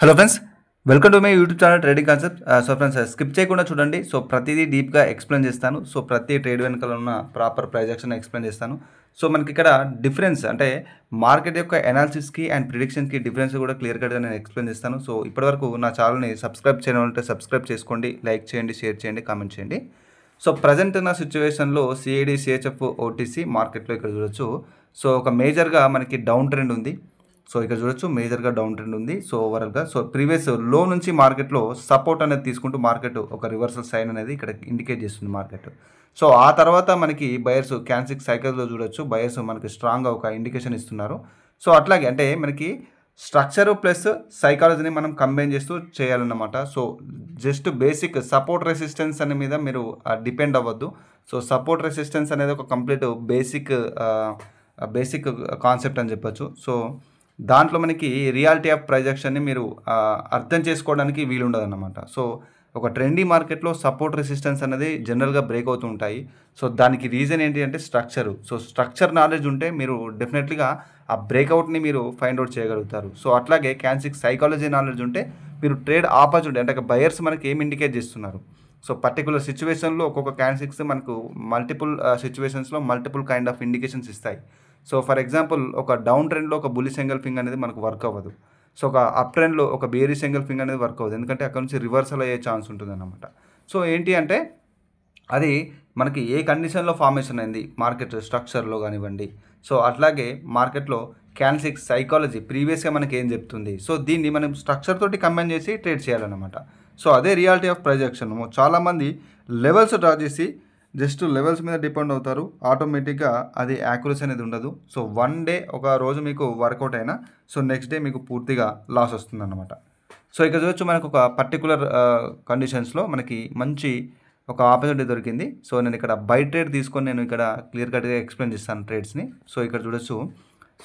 Hello friends, welcome to my YouTube channel trading concept. So friends, skip చేయకుండా చూడండి. So ప్రతిదీ డీప్గా explain చేస్తాను. సో ప్రతి ట్రేడ్ వెనుకల ఉన్న ప్రాపర్ ప్రైస్ యాక్షన్ ఎక్స్ప్లెయిన్ చేస్తాను. సో మనకి ఇక్కడ డిఫరెన్స్ అంటే మార్కెట్ యొక్క అనాలిసిస్కి అండ్ ప్రిడిక్షన్కి డిఫరెన్స్ కూడా క్లియర్ కట్గా నేను ఎక్స్ప్లెయిన్ చేస్తాను. సో ఇప్పటివరకు నా ఛానల్ని సబ్స్క్రైబ్ చేయడం అంటే సబ్స్క్రైబ్ చేసుకోండి, లైక్ చేయండి, షేర్ చేయండి, కామెంట్ చేయండి. సో ప్రజెంట్ ఉన్న సిచ్యువేషన్లో సిఐడి, సిహెచ్ఎఫ్, ఓటీసీ మార్కెట్లో ఇక్కడ చూడొచ్చు. సో ఒక మేజర్గా మనకి డౌన్ ట్రెండ్ ఉంది. సో ఇక్కడ చూడొచ్చు మేజర్గా డౌన్ ట్రెండ్ ఉంది. సో ఓవరాల్గా సో ప్రీవియస్ లో నుంచి మార్కెట్లో సపోర్ట్ అనేది తీసుకుంటూ మార్కెట్ ఒక రివర్సల్ సైన్ అనేది ఇక్కడ ఇండికేట్ చేస్తుంది మార్కెట్. సో ఆ తర్వాత మనకి బయర్స్ క్యాన్సిక్ సైకిల్స్లో చూడొచ్చు, బయర్స్ మనకి స్ట్రాంగ్గా ఒక ఇండికేషన్ ఇస్తున్నారు. సో అట్లాగే అంటే మనకి స్ట్రక్చర్ ప్లస్ సైకాలజీని మనం కంబైన్ చేస్తూ చేయాలన్నమాట. So just basic support resistance అనే మీద మీరు డిపెండ్ అవ్వద్దు. సో సపోర్ట్ రెసిస్టెన్స్ అనేది ఒక కంప్లీట్ బేసిక్ కాన్సెప్ట్ అని చెప్పొచ్చు. సో దాంట్లో మనకి రియాలిటీ ఆఫ్ ప్రైస్ యాక్షన్ని మీరు అర్థం చేసుకోవడానికి వీలుండదు అన్నమాట. సో ఒక ట్రెండీ మార్కెట్లో సపోర్ట్ రెసిస్టెన్స్ అనేది జనరల్గా బ్రేక్ అవుతూ ఉంటాయి. సో దానికి రీజన్ ఏంటి అంటే స్ట్రక్చరు. సో స్ట్రక్చర్ నాలెడ్జ్ ఉంటే మీరు డెఫినెట్లీగా ఆ బ్రేక్అవుట్ని మీరు ఫైండ్ అవుట్ చేయగలుగుతారు. సో అట్లాగే క్యాన్సిక్ సైకాలజీ నాలెడ్జ్ ఉంటే మీరు ట్రేడ్ ఆపర్చునిటీ అంటే బయర్స్ మనకి ఏం ఇండికేట్ చేస్తున్నారు. సో పర్టికులర్ సిచ్యువేషన్లో ఒక్కొక్క క్యాన్సిక్స్ మనకు మల్టిపుల్ సిచ్యువేషన్స్లో మల్టిపుల్ కైండ్ ఆఫ్ ఇండికేషన్స్ ఇస్తాయి. సో ఫర్ ఎగ్జాంపుల్ ఒక డౌన్ ట్రెండ్లో ఒక బుల్లిష్ ఎంగల్ఫింగ్ అనేది మనకు వర్క్ అవ్వదు. సో ఒక అప్ ట్రెండ్లో ఒక బేరిష్ ఎంగల్ఫింగ్ అనేది వర్క్ అవ్వదు, ఎందుకంటే అక్కడ నుంచి రివర్సల్ అయ్యే ఛాన్స్ ఉంటుంది అన్నమాట. సో ఏంటి అంటే అది మనకి ఏ కండిషన్లో ఫార్మేషన్ అయింది మార్కెట్ స్ట్రక్చర్లో కానివ్వండి. సో అట్లాగే మార్కెట్లో క్యాన్సిక్ సైకాలజీ ప్రీవియస్గా మనకి ఏం చెప్తుంది. సో దీన్ని మనం స్ట్రక్చర్ తోటి కంబైన్ చేసి ట్రేడ్ చేయాలన్నమాట. సో అదే రియాలిటీ ఆఫ్ ప్రైస్ యాక్షన్. చాలామంది లెవెల్స్ డ్రా చేసి జస్ట్ లెవెల్స్ మీద డిపెండ్ అవుతారు, ఆటోమేటిక్గా అది యాక్యురసీ అనేది ఉండదు. సో వన్ డే ఒక రోజు మీకు వర్కౌట్ అయినా సో నెక్స్ట్ డే మీకు పూర్తిగా లాస్ వస్తుందన్నమాట. సో ఇక్కడ చూడొచ్చు మనకు ఒక పర్టికులర్ కండిషన్స్లో మనకి మంచి ఒక ఆపర్చునిటీ దొరికింది. సో నేను ఇక్కడ బై ట్రేడ్ తీసుకొని నేను ఇక్కడ క్లియర్ కట్గా ఎక్స్ప్లెయిన్ చేస్తాను ట్రేడ్స్ని. సో ఇక్కడ చూడొచ్చు.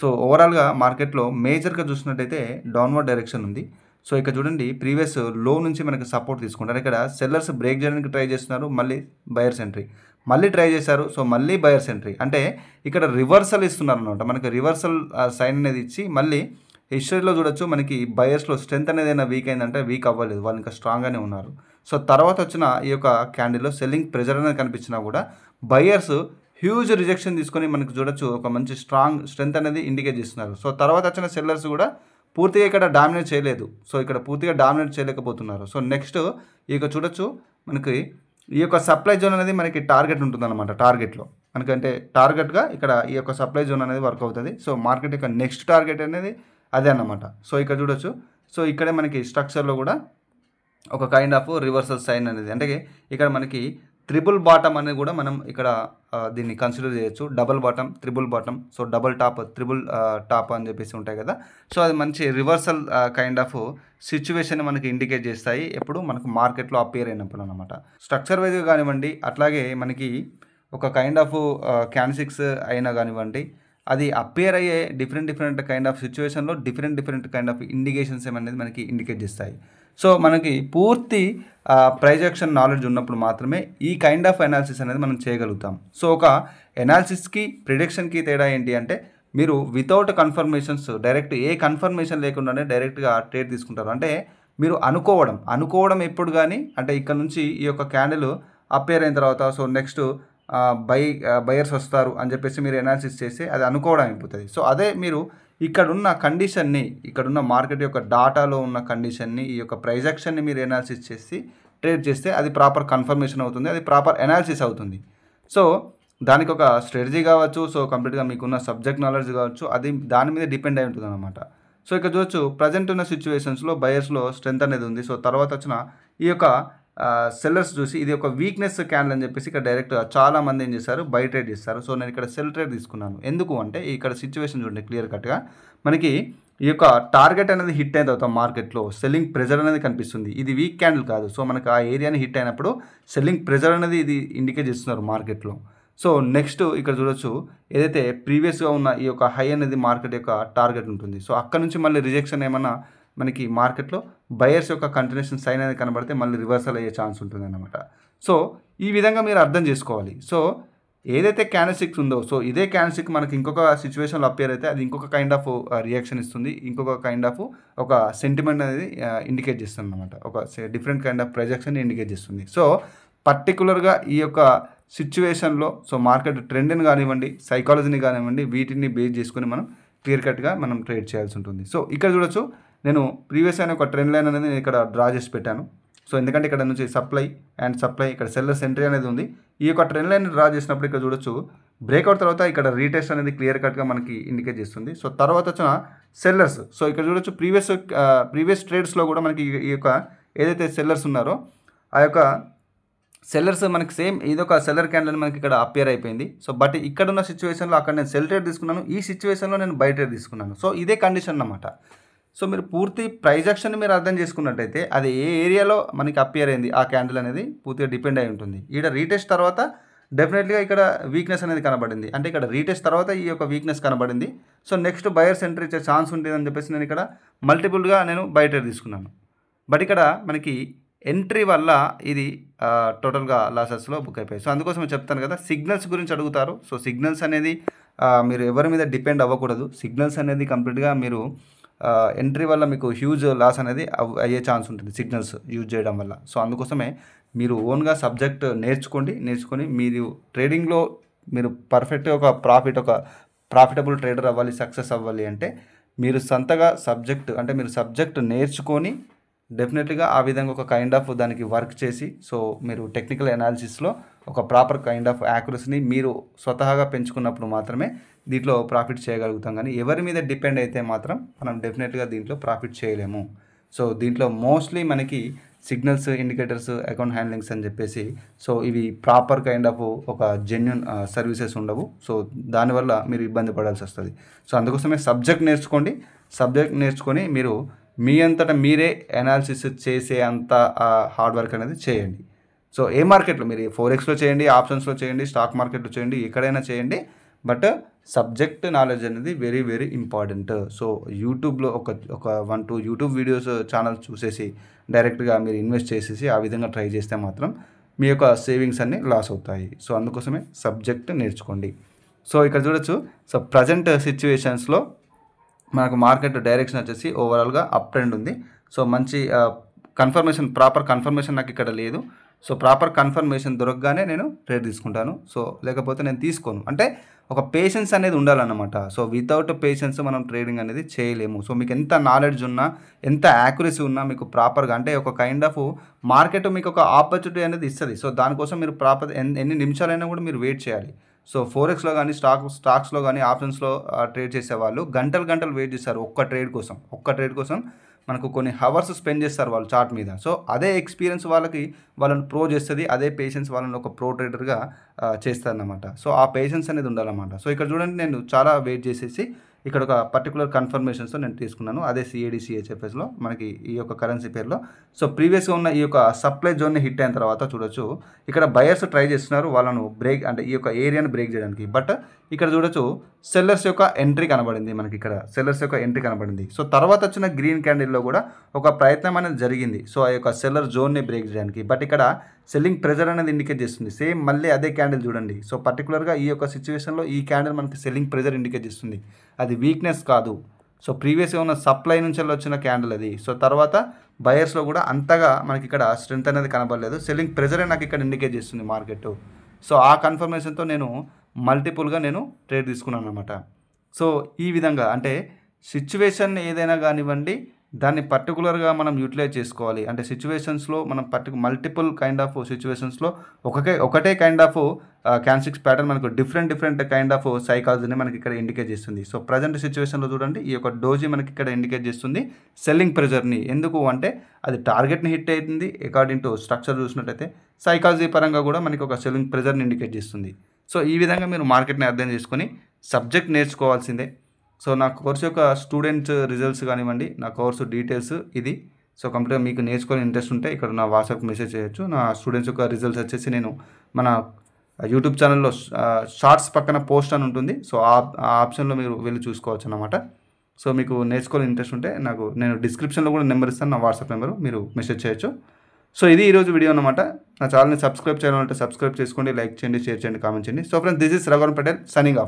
సో ఓవరాల్గా మార్కెట్లో మేజర్గా చూసినట్టయితే డౌన్వర్డ్ డైరెక్షన్ ఉంది. సో ఇక్కడ చూడండి ప్రీవియస్ లో నుంచి మనకి సపోర్ట్ తీసుకుంటారు. ఇక్కడ సెల్లర్స్ బ్రేక్ చేయడానికి ట్రై చేస్తున్నారు, మళ్ళీ బయర్స్ ఎంట్రీ, మళ్ళీ ట్రై చేశారు, సో మళ్ళీ బయర్స్ ఎంట్రీ. అంటే ఇక్కడ రివర్సల్ ఇస్తున్నారు అనమాట. మనకి రివర్సల్ సైన్ అనేది ఇచ్చి మళ్ళీ హిస్టరీలో చూడొచ్చు మనకి బయర్స్లో స్ట్రెంత్ అనేది ఏదైనా వీక్ అయిందంటే వీక్ అవ్వలేదు, వాళ్ళు ఇంకా స్ట్రాంగ్గానే ఉన్నారు. సో తర్వాత వచ్చిన ఈ యొక్క క్యాండిల్లో సెల్లింగ్ ప్రెజర్ అనేది కనిపించినా కూడా బయర్స్ హ్యూజ్ రిజెక్షన్ తీసుకొని మనకి చూడొచ్చు ఒక మంచి స్ట్రెంత్ అనేది ఇండికేట్ చేస్తున్నారు. సో తర్వాత వచ్చిన సెల్లర్స్ కూడా పూర్తిగా ఇక్కడ డామినేట్ చేయలేదు. సో ఇక్కడ పూర్తిగా డామినేట్ చేయలేకపోతున్నారు. సో నెక్స్ట్ ఇక చూడొచ్చు మనకి ఈ యొక్క సప్లై జోన్ అనేది మనకి టార్గెట్ ఉంటుందన్నమాట. టార్గెట్లో మనకంటే టార్గెట్గా ఇక్కడ ఈ యొక్క సప్లై జోన్ అనేది వర్క్ అవుతుంది. సో మార్కెట్ యొక్క నెక్స్ట్ టార్గెట్ అనేది అదే అన్నమాట. సో ఇక్కడ చూడొచ్చు. సో ఇక్కడే మనకి స్ట్రక్చర్లో కూడా ఒక కైండ్ ఆఫ్ రివర్సల్ సైన్ అనేది అంటే ఇక్కడ మనకి ట్రిపుల్ బాటమ్ అనేది కూడా మనం ఇక్కడ దీన్ని కన్సిడర్ చేయొచ్చు. Double bottom, triple bottom, so double tap, triple top అని చెప్పేసి ఉంటాయి కదా. సో అది మంచి రివర్సల్ కైండ్ ఆఫ్ సిచ్యువేషన్ మనకి ఇండికేట్ చేస్తాయి ఎప్పుడు మనకు మార్కెట్లో అపియర్ అయినప్పుడు అనమాట. స్ట్రక్చర్ వైజ్గా కానివ్వండి, అట్లాగే మనకి ఒక కైండ్ ఆఫ్ క్యాన్సిక్స్ అయినా కానివ్వండి, అది అపియర్ అయ్యే డిఫరెంట్ కైండ్ ఆఫ్ సిచ్యువేషన్లో డిఫరెంట్ కైండ్ ఆఫ్ ఇండికేషన్స్ ఏమనేది మనకి ఇండికేట్ చేస్తాయి. సో మనకి పూర్తి ప్రైస్ యాక్షన్ నాలెడ్జ్ ఉన్నప్పుడు మాత్రమే ఈ కైండ్ ఆఫ్ అనాలిసిస్ అనేది మనం చేయగలుగుతాం. సో ఒక అనాలిసిస్కి ప్రిడిక్షన్కి తేడా ఏంటి అంటే మీరు without confirmations direct a confirmation లేకుండానే డైరెక్ట్గా ట్రేడ్ తీసుకుంటారు. అంటే మీరు అనుకోవడం ఎప్పుడు కానీ అంటే ఇక్కడ నుంచి ఈ యొక్క క్యాండిల్ అపేర్ అయిన తర్వాత సో నెక్స్ట్ బయర్స్ వస్తారు అని చెప్పేసి మీరు అనాలిసిస్ చేస్తే అది అనుకోవడం అయిపోతుంది. సో అదే మీరు ఇక్కడున్న కండిషన్ని, ఇక్కడున్న మార్కెట్ యొక్క డాటాలో ఉన్న కండిషన్ని, ఈ యొక్క ప్రైస్ యాక్షన్ని మీరు అనాలిసిస్ చేసి ట్రేడ్ చేస్తే అది ప్రాపర్ కన్ఫర్మేషన్ అవుతుంది, అది ప్రాపర్ అనాలిసిస్ అవుతుంది. సో దానికి ఒక స్ట్రాటజీ కావచ్చు, సో కంప్లీట్గా మీకున్న సబ్జెక్ట్ నాలెడ్జ్ కావచ్చు, అది దాని మీద డిపెండ్ అయి ఉంటుంది అనమాట. సో ఇక్కడ చూడొచ్చు ప్రజెంట్ ఉన్న సిచ్యువేషన్స్లో బయర్స్లో స్ట్రెంత్ అనేది ఉంది. సో తర్వాత వచ్చిన ఈ యొక్క సెల్లర్స్ చూసి ఇది ఒక వీక్నెస్ క్యాండిల్ అని చెప్పేసి ఇక్కడ డైరెక్ట్ చాలామంది ఏం చేశారు, బై ట్రేడ్ చేస్తారు. సో నేను ఇక్కడ సెల్ ట్రేడ్ తీసుకున్నాను. ఎందుకు అంటే ఇక్కడ సిచ్యువేషన్ చూడండి క్లియర్ కట్గా మనకి ఈ యొక్క టార్గెట్ అనేది హిట్ అయిన తర్వాత మార్కెట్లో సెల్లింగ్ ప్రెజర్ అనేది కనిపిస్తుంది. ఇది వీక్ క్యాండిల్ కాదు. సో మనకు ఆ ఏరియాని హిట్ అయినప్పుడు సెల్లింగ్ ప్రెజర్ అనేది ఇది ఇండికేట్ చేస్తున్నారు మార్కెట్లో. సో నెక్స్ట్ ఇక్కడ చూడొచ్చు ఏదైతే ప్రీవియస్గా ఉన్న ఈ యొక్క హై అనేది మార్కెట్ యొక్క టార్గెట్ ఉంటుంది. సో అక్కడ నుంచి మళ్ళీ రిజెక్షన్ ఏమన్నా మనకి మార్కెట్లో బయర్స్ యొక్క కంటిన్యూషన్ సైన్ అనేది కనబడితే మళ్ళీ రివర్సల్ అయ్యే ఛాన్స్ ఉంటుంది అన్నమాట. సో ఈ విధంగా మీరు అర్థం చేసుకోవాలి. సో ఏదైతే క్యాండిల్ ఉందో సో ఇదే క్యాండిల్ మనకి ఇంకొక సిచ్యువేషన్లో అపియర్ అయితే అది ఇంకొక కైండ్ ఆఫ్ రియాక్షన్ ఇస్తుంది, ఇంకొక కైండ్ ఆఫ్ ఒక సెంటిమెంట్ అనేది ఇండికేట్ చేస్తుంది అనమాట, ఒక different kind of projection indicate చేస్తుంది. సో పర్టికులర్గా ఈ యొక్క సిచ్యువేషన్లో సో మార్కెట్ ట్రెండ్ని కానివ్వండి, సైకాలజీని కానివ్వండి, వీటిని బేస్ చేసుకొని మనం క్లియర్ కట్గా మనం ట్రేడ్ చేయాల్సి ఉంటుంది. సో ఇక్కడ చూడొచ్చు, నేను ప్రీవియస్ అయిన ఒక ట్రెండ్ లైన్ అనేది నేను ఇక్కడ డ్రా చేసి పెట్టాను. సో ఎందుకంటే ఇక్కడ నుంచి సప్లై, ఇక్కడ సెల్లర్స్ ఎంట్రీ అనేది ఉంది. ఈ యొక్క ట్రెండ్ లైన్ డ్రా చేసినప్పుడు ఇక్కడ చూడొచ్చు, బ్రేక్అవుట్ తర్వాత ఇక్కడ రీటెస్ట్ అనేది క్లియర్ కట్గా మనకి ఇండికేట్ చేస్తుంది. సో తర్వాత వచ్చిన సెల్లర్స్, సో ఇక్కడ చూడొచ్చు ప్రీవియస్ ట్రేడ్స్లో కూడా మనకి ఈ యొక్క ఏదైతే సెల్లర్స్ ఉన్నారో ఆ యొక్క సెల్లర్స్ మనకి సేమ్ ఇదొక సెల్లర్ క్యాండిల్ మనకి ఇక్కడ అపియర్ అయిపోయింది. సో బట్ ఇక్కడ ఉన్న సిచ్యువేషన్లో అక్కడ నేను సెల్ ట్రేడ్ తీసుకున్నాను, ఈ సిచ్యువేషన్లో నేను బై ట్రేడ్ తీసుకున్నాను. సో ఇదే కండిషన్ అన్నమాట. సో మీరు పూర్తి ప్రైస్ యాక్షన్ని మీరు అర్థం చేసుకున్నట్టయితే అది ఏ ఏరియాలో మనకి అపియర్ అయింది ఆ క్యాండిల్ అనేది పూర్తిగా డిపెండ్ అయి ఉంటుంది. ఇక్కడ రీటెస్ట్ తర్వాత డెఫినెట్లీగా ఇక్కడ వీక్నెస్ అనేది కనబడింది, అంటే ఇక్కడ రీటెస్ట్ తర్వాత ఈ యొక్క వీక్నెస్ కనబడింది. సో నెక్స్ట్ బయర్స్ ఎంట్రీ ఇచ్చే ఛాన్స్ ఉంటుంది అని చెప్పేసి నేను ఇక్కడ మల్టిపుల్గా నేను బై ట్రేడ్ తీసుకున్నాను. బట్ ఇక్కడ మనకి ఎంట్రీ వల్ల ఇది టోటల్గా లాసెస్లో బుక్ అయిపోయాయి. సో అందుకోసం చెప్తాను కదా, సిగ్నల్స్ గురించి అడుగుతారు. సో సిగ్నల్స్ అనేది మీరు ఎవరి మీద డిపెండ్ అవ్వకూడదు. సిగ్నల్స్ అనేది కంప్లీట్గా మీరు ఎంట్రీ వల్ల మీకు హ్యూజ్ లాస్ అనేది అయ్యే ఛాన్స్ ఉంటుంది సిగ్నల్స్ యూజ్ చేయడం వల్ల. సో అందుకోసమే మీరు ఓన్గా సబ్జెక్ట్ నేర్చుకొని మీరు ట్రేడింగ్లో మీరు పర్ఫెక్ట్గా ఒక ప్రాఫిటబుల్ ట్రేడర్ అవ్వాలి, సక్సెస్ అవ్వాలి అంటే మీరు సొంతగా సబ్జెక్ట్ నేర్చుకొని డెఫినెట్లీగా ఆ విధంగా ఒక కైండ్ ఆఫ్ దానికి వర్క్ చేసి సో మీరు టెక్నికల్ అనాలిసిస్లో ఒక ప్రాపర్ కైండ్ ఆఫ్ యాక్యురసీని మీరు స్వతహాగా పెంచుకున్నప్పుడు మాత్రమే దీంట్లో ప్రాఫిట్ చేయగలుగుతాం. కానీ ఎవరి మీద డిపెండ్ అయితే మాత్రం మనం డెఫినెట్గా దీంట్లో ప్రాఫిట్ చేయలేము. సో దీంట్లో మోస్ట్లీ మనకి సిగ్నల్స్, ఇండికేటర్స్, అకౌంట్ హ్యాండ్లింగ్స్ అని చెప్పేసి సో ఇవి ప్రాపర్ కైండ్ ఆఫ్ ఒక జెన్యూన్ సర్వీసెస్ ఉండవు. సో దానివల్ల మీరు ఇబ్బంది పడాల్సి వస్తుంది. సో అందుకోసమే సబ్జెక్ట్ నేర్చుకొని మీరు మీ అంతటా మీరే అనాలిసిస్ చేసే అంత హార్డ్ వర్క్ అనేది చేయండి. సో ఏ మార్కెట్లో మీరు ఫోరెక్స్లో చేయండి, ఆప్షన్స్లో చేయండి, స్టాక్ మార్కెట్లో చేయండి, ఎక్కడైనా చేయండి, బట్ సబ్జెక్ట్ నాలెడ్జ్ అనేది వెరీ వెరీ ఇంపార్టెంట్. సో యూట్యూబ్లో ఒక 1-2 యూట్యూబ్ వీడియోస్ ఛానల్ చూసేసి డైరెక్ట్గా మీరు ఇన్వెస్ట్ చేసేసి ఆ విధంగా ట్రై చేస్తే మాత్రం మీ యొక్క సేవింగ్స్ అన్నీ లాస్ అవుతాయి. సో అందుకోసమే సబ్జెక్ట్ నేర్చుకోండి. సో ఇక్కడ చూడొచ్చు, సో ప్రజెంట్ సిచ్యువేషన్స్లో మనకు మార్కెట్ డైరెక్షన్ వచ్చేసి ఓవరాల్గా అప్ ట్రెండ్ ఉంది. సో మంచి ప్రాపర్ కన్ఫర్మేషన్ నాకు ఇక్కడ లేదు. సో ప్రాపర్ కన్ఫర్మేషన్ దొరకగానే నేను ట్రేడ్ తీసుకుంటాను. సో లేకపోతే నేను తీసుకోను. అంటే ఒక పేషెన్స్ అనేది ఉండాలన్నమాట. సో వితౌట్ పేషెన్స్ మనం ట్రేడింగ్ అనేది చేయలేము. సో మీకు ఎంత నాలెడ్జ్ ఉన్నా, ఎంత యాక్యురసీ ఉన్నా, మీకు ప్రాపర్గా అంటే ఒక కైండ్ ఆఫ్ మార్కెట్ మీకు ఒక ఆపర్చునిటీ అనేది ఇస్తుంది. సో దానికోసం మీరు ప్రాపర్ ఎన్ని నిమిషాలైనా కూడా మీరు వెయిట్ చేయాలి. సో ఫోరెక్స్లో కానీ స్టాక్స్లో కానీ ఆప్షన్స్లో ట్రేడ్ చేసేవాళ్ళు గంటలు వెయిట్ చేస్తారు ఒక్క ట్రేడ్ కోసం మనకు కొన్ని హవర్స్ స్పెండ్ చేస్తారు వాళ్ళు చార్ట్ మీద. సో అదే ఎక్స్పీరియన్స్ వాళ్ళని ప్రో చేస్తుంది, అదే పేషెన్స్ వాళ్ళని ఒక ప్రో ట్రేడర్గా చేస్తారన్నమాట. సో ఆ పేషెన్స్ అనేది ఉండాలన్నమాట. సో ఇక్కడ చూడండి, నేను చాలా వెయిట్ చేసేసి ఇక్కడ ఒక పర్టికులర్ కన్ఫర్మేషన్స్తో నేను తీసుకున్నాను. అదే CAD/CHFSలో మనకి ఈ యొక్క కరెన్సీ పేరులో. సో ప్రీవియస్గా ఉన్న ఈ యొక్క సప్లై జోన్ని హిట్ అయిన తర్వాత చూడొచ్చు, ఇక్కడ బయర్స్ ట్రై చేస్తున్నారు వాళ్ళను బ్రేక్, అంటే ఈ యొక్క ఏరియాని బ్రేక్ చేయడానికి. బట్ ఇక్కడ చూడొచ్చు సెల్లర్స్ యొక్క ఎంట్రీ కనబడింది మనకి, ఇక్కడ సెల్లర్స్ యొక్క ఎంట్రీ కనబడింది. సో తర్వాత వచ్చిన గ్రీన్ క్యాండిల్లో కూడా ఒక ప్రయత్నం అనేది జరిగింది సో ఆ యొక్క సెల్లర్ జోన్ని బ్రేక్ చేయడానికి. బట్ ఇక్కడ సెల్లింగ్ ప్రెజర్ అనేది ఇండికేట్ చేస్తుంది. సేమ్ మళ్ళీ అదే క్యాండిల్ చూడండి. సో పర్టికులర్గా ఈ యొక్క సిచ్యువేషన్లో ఈ క్యాండిల్ మనకి సెల్లింగ్ ప్రెజర్ ఇండికేట్ చేస్తుంది, అది వీక్నెస్ కాదు. సో ప్రీవియస్గా ఉన్న సప్లై నుంచి వచ్చిన క్యాండిల్ అది. సో తర్వాత బయర్స్లో కూడా అంతగా మనకి ఇక్కడ స్ట్రెంత్ అనేది కనబడలేదు, సెల్లింగ్ ప్రెజరే నాకు ఇక్కడ ఇండికేట్ చేస్తుంది మార్కెట్. సో ఆ కన్ఫర్మేషన్తో నేను మల్టిపుల్గా నేను ట్రేడ్ తీసుకున్నాను అనమాట. సో ఈ విధంగా అంటే సిచ్యువేషన్ ఏదైనా కానివ్వండి, దాన్ని పర్టికులర్గా మనం యూటిలైజ్ చేసుకోవాలి. అంటే సిచ్యువేషన్స్లో మనం మల్టిపుల్ కైండ్ ఆఫ్ సిచ్యువేషన్స్లో ఒకటే కైండ్ ఆఫ్ క్యాండిల్స్ ప్యాటర్న్ మనకు డిఫరెంట్ కైండ్ ఆఫ్ సైకాలజీని మనకి ఇక్కడ ఇండికేట్ చేస్తుంది. సో ప్రజెంట్ సిచ్యువేషన్లో చూడండి, ఈ యొక్క డోజీ మనకి ఇక్కడ ఇండికేట్ చేస్తుంది సెల్లింగ్ ప్రెజర్ని. ఎందుకు అంటే అది టార్గెట్ని హిట్ అవుతుంది. అకార్డింగ్ టు స్ట్రక్చర్ చూసినట్టయితే సైకాలజీ పరంగా కూడా మనకి ఒక సెల్లింగ్ ప్రెజర్ని ఇండికేట్ చేస్తుంది. సో ఈ విధంగా మీరు మార్కెట్ని అర్థం చేసుకొని సబ్జెక్ట్ నేర్చుకోవాల్సిందే. సో నా కోర్సు యొక్క స్టూడెంట్ రిజల్ట్స్ కానివ్వండి, నా కోర్సు డీటెయిల్స్ ఇది. సో కంప్లీట్గా మీకు నేర్చుకోవాలని ఇంట్రెస్ట్ ఉంటే ఇక్కడ నా వాట్సాప్ మెసేజ్ చేయొచ్చు. నా స్టూడెంట్స్ యొక్క రిజల్ట్స్ వచ్చేసి నేను మన యూట్యూబ్ ఛానల్లో షార్ట్స్ పక్కన పోస్ట్ అని ఉంటుంది. సో ఆ ఆప్షన్లో మీరు వెళ్ళి చూసుకోవచ్చు అన్నమాట. సో మీకు నేర్చుకోవాలని ఇంట్రెస్ట్ ఉంటే నేను డిస్క్రిప్షన్లో కూడా నెంబర్ ఇస్తాను, నా వాట్సాప్ నెంబరు, మీరు మెసేజ్ చేయొచ్చు. సో ఇది ఈరోజు వీడియో అనమాట. నా ఛానల్ని సబ్స్క్రైబ్ చేయాలంటే సబ్స్క్రైబ్ చేసుకోండి, లైక్ చేయండి, షేర్ చేయండి, కామెంట్ చేయండి. So friends, this is Raghuvaran Patel signing off.